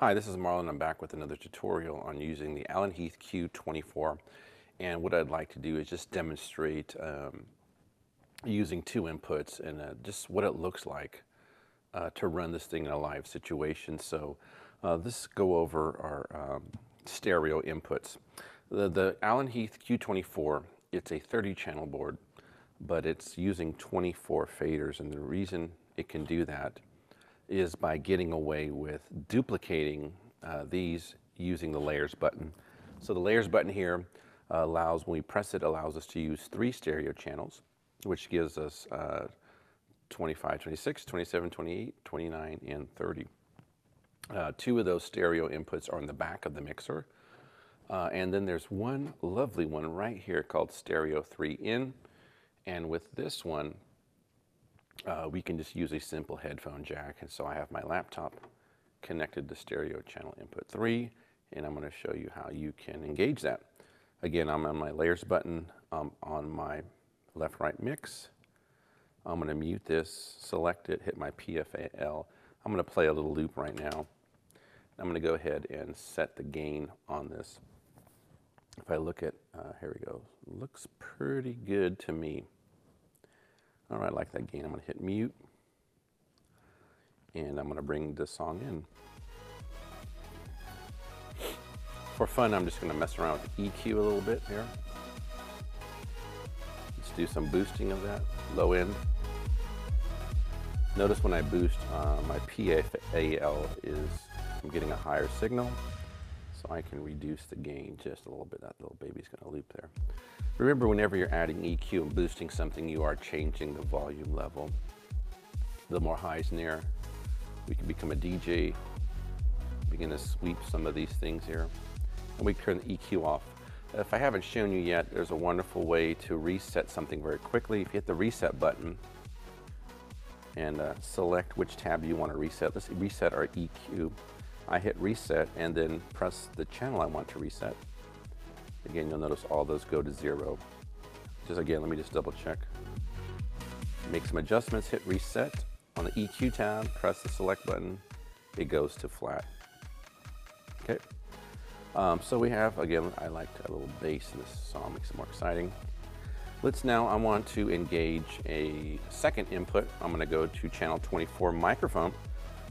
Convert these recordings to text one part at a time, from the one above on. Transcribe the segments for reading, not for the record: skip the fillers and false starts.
Hi, this is Marlon. I'm back with another tutorial on using the Heath Q24. And what I'd like to do is just demonstrate using two inputs and just what it looks like to run this thing in a live situation. So let's go over our stereo inputs. The Heath Q24, it's a 30-channel board, but it's using 24 faders. And the reason it can do that is by getting away with duplicating these using the layers button. So the layers button here allows, when we press it, allows us to use 3 stereo channels, which gives us 25, 26, 27, 28, 29, and 30. 2 of those stereo inputs are on the back of the mixer. And then there's one lovely one right here called stereo 3 in. And with this one, we can just use a simple headphone jack. And so I have my laptop connected to stereo channel input 3, and I'm going to show you how you can engage that. Again, I'm on my layers button on my left-right mix. I'm going to mute this, select it, hit my PFAL. I'm going to play a little loop right now. I'm going to go ahead and set the gain on this. If I look at, here we go, looks pretty good to me. All right, I like that gain. I'm going to hit mute, and I'm going to bring this song in. For fun, I'm just going to mess around with the EQ a little bit here. Let's do some boosting of that, low end. Notice when I boost, my PFAL is, I'm getting a higher signal, so I can reduce the gain just a little bit. That little baby's going to loop there. Remember, whenever you're adding EQ and boosting something, you are changing the volume level. The more highs in there, we can become a DJ, begin to sweep some of these things here. And we turn the EQ off. If I haven't shown you yet, there's a wonderful way to reset something very quickly. If you hit the reset button and select which tab you want to reset. Let's reset our EQ. I hit reset and then press the channel I want to reset. Again, you'll notice all those go to 0. Just again, let me just double check. Make some adjustments, hit reset. On the EQ tab, press the select button. It goes to flat. Okay. So we have, again, I like a little bass in this song, makes it more exciting. I want to engage a second input. I'm going to go to channel 24 microphone.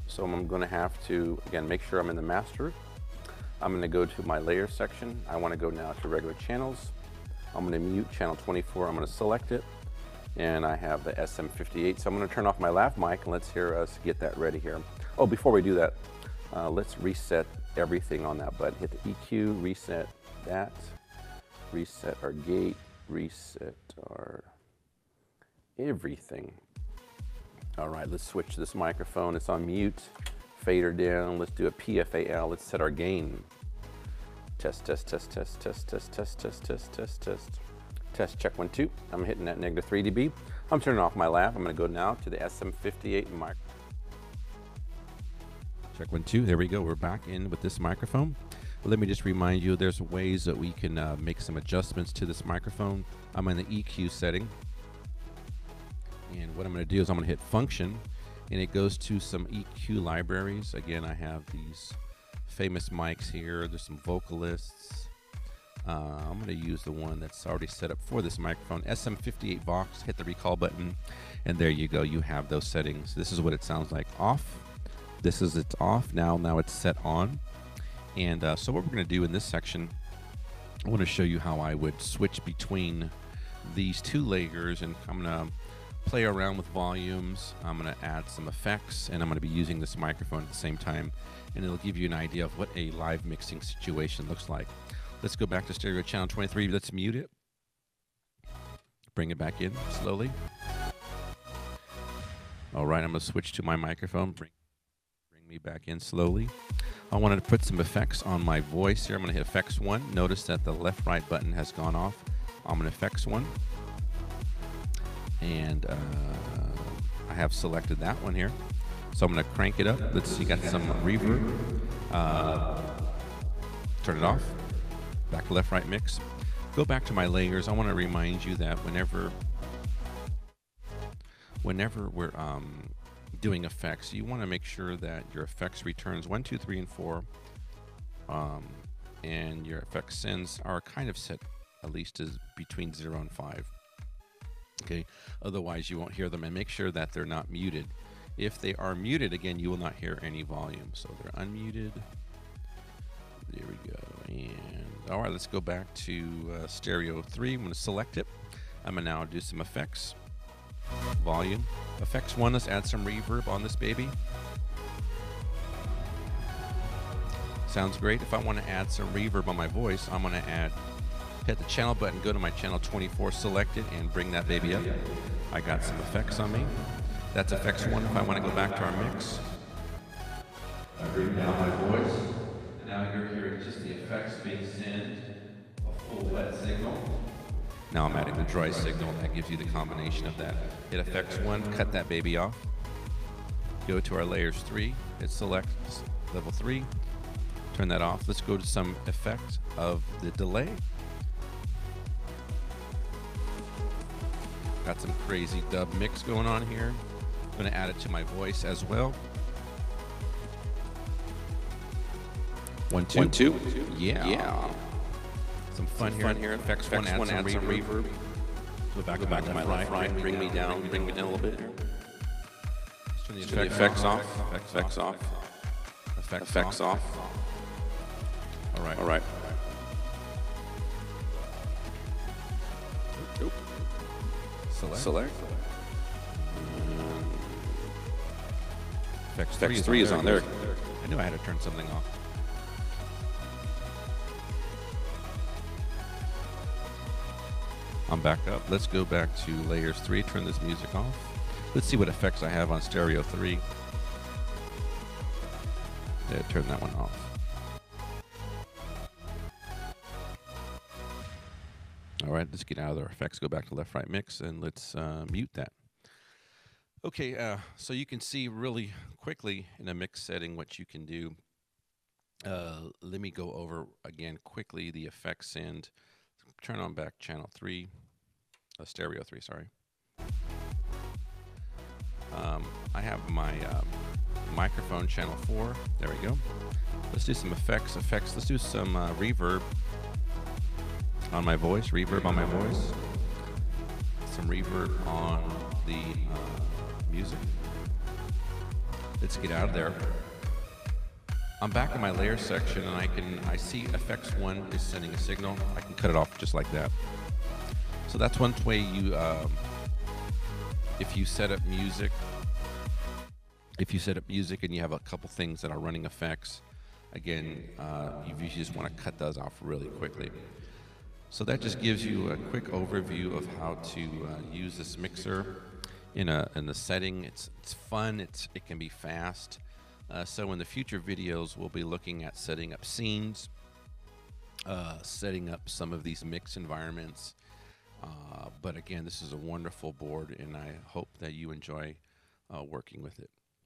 So I'm going to have to, again, make sure I'm in the master. I'm going to go to my layer section. I want to go now to regular channels. I'm going to mute channel 24. I'm going to select it. And I have the SM58. So I'm going to turn off my lav mic and let's hear us get that ready here. Oh, before we do that, let's reset everything on that button. Hit the EQ, reset that, reset our gate, reset our everything. All right, let's switch this microphone. It's on mute. Fader down. Let's do a PFAL. Let's set our gain. Test, test, test, test, test, test, test, test, test, test, test. Test, check 1, 2. I'm hitting that -3 dB. I'm turning off my lav. I'm going to go now to the SM58 mic. Check 1, 2. There we go. We're back in with this microphone. But let me just remind you, there's ways that we can make some adjustments to this microphone. I'm in the EQ setting. And what I'm going to do is I'm going to hit function, and it goes to some EQ libraries. Again, I have these famous mics here. There's some vocalists. I'm going to use the one that's already set up for this microphone, SM58 Vox. Hit the recall button, and there you go. You have those settings. This is what it sounds like off. This is it's off. Now it's set on. And so what we're going to do in this section, I want to show you how I would switch between these 2 layers, and I'm going to play around with volumes. I'm going to add some effects, and I'm going to be using this microphone at the same time, and it'll give you an idea of what a live mixing situation looks like. Let's go back to stereo channel 23. Let's mute it. Bring it back in slowly. All right, I'm going to switch to my microphone. Bring me back in slowly. I wanted to put some effects on my voice here. I'm going to hit effects 1. Notice that the left-right button has gone off. I'm going to effects 1. And I have selected that one here. So I'm going to crank it up. Let's see, got some reverb. Turn it off. Back to left-right mix. Go back to my layers. I want to remind you that whenever we're doing effects, you want to make sure that your effects returns 1, 2, 3, and 4, and your effects sends are kind of set at least as between 0 and 5. Okay, otherwise you won't hear them, and make sure that they're not muted. If they are muted, again, you will not hear any volume. So they're unmuted. There we go. And all right, let's go back to stereo 3. I'm going to select it. I'm going to now do some effects. Volume. Effects 1, let's add some reverb on this baby. Sounds great. If I want to add some reverb on my voice, I'm going to hit the channel button, go to my channel 24, select it, and bring that baby up. I got some effects on me. That's effects 1. If I want to go back to our mix, I bring down my voice. And now you're hearing just the effects being sent, a full wet signal. Now I'm adding the dry signal. That gives you the combination of that. Hit effects 1, cut that baby off. Go to our layers 3, hit select level 3, turn that off. Let's go to some effect of the delay. Got some crazy dub mix going on here. I'm going to add it to my voice as well. 1, 2. 1, 2. Yeah. Some fun here. Effects 1, add some reverb. Go back to my left, right. Bring me down a little bit. Turn the effects off. Effects off. Effects off. All right. Select. Effects 3 is on there. I knew I had to turn something off. I'm back up. Let's go back to layers 3, turn this music off. Let's see what effects I have on stereo 3. There, turn that one off. All right, let's get out of our effects, go back to left, right mix, and let's mute that. Okay, so you can see really quickly in a mix setting what you can do. Let me go over again quickly the effects and turn on back channel 3, stereo 3, sorry. I have my microphone channel 4, there we go. Let's do some effects. Let's do some reverb on my voice, some reverb on the music. Let's get out of there. I'm back in my layer section, and I see effects 1 is sending a signal. I can cut it off just like that. So that's one way you, if you set up music and you have a couple things that are running effects, again, you just want to cut those off really quickly. So that just gives you a quick overview of how to use this mixer in the setting. It's fun. It can be fast. So in the future videos, we'll be looking at setting up scenes, setting up some of these mix environments. But again, this is a wonderful board, and I hope that you enjoy working with it.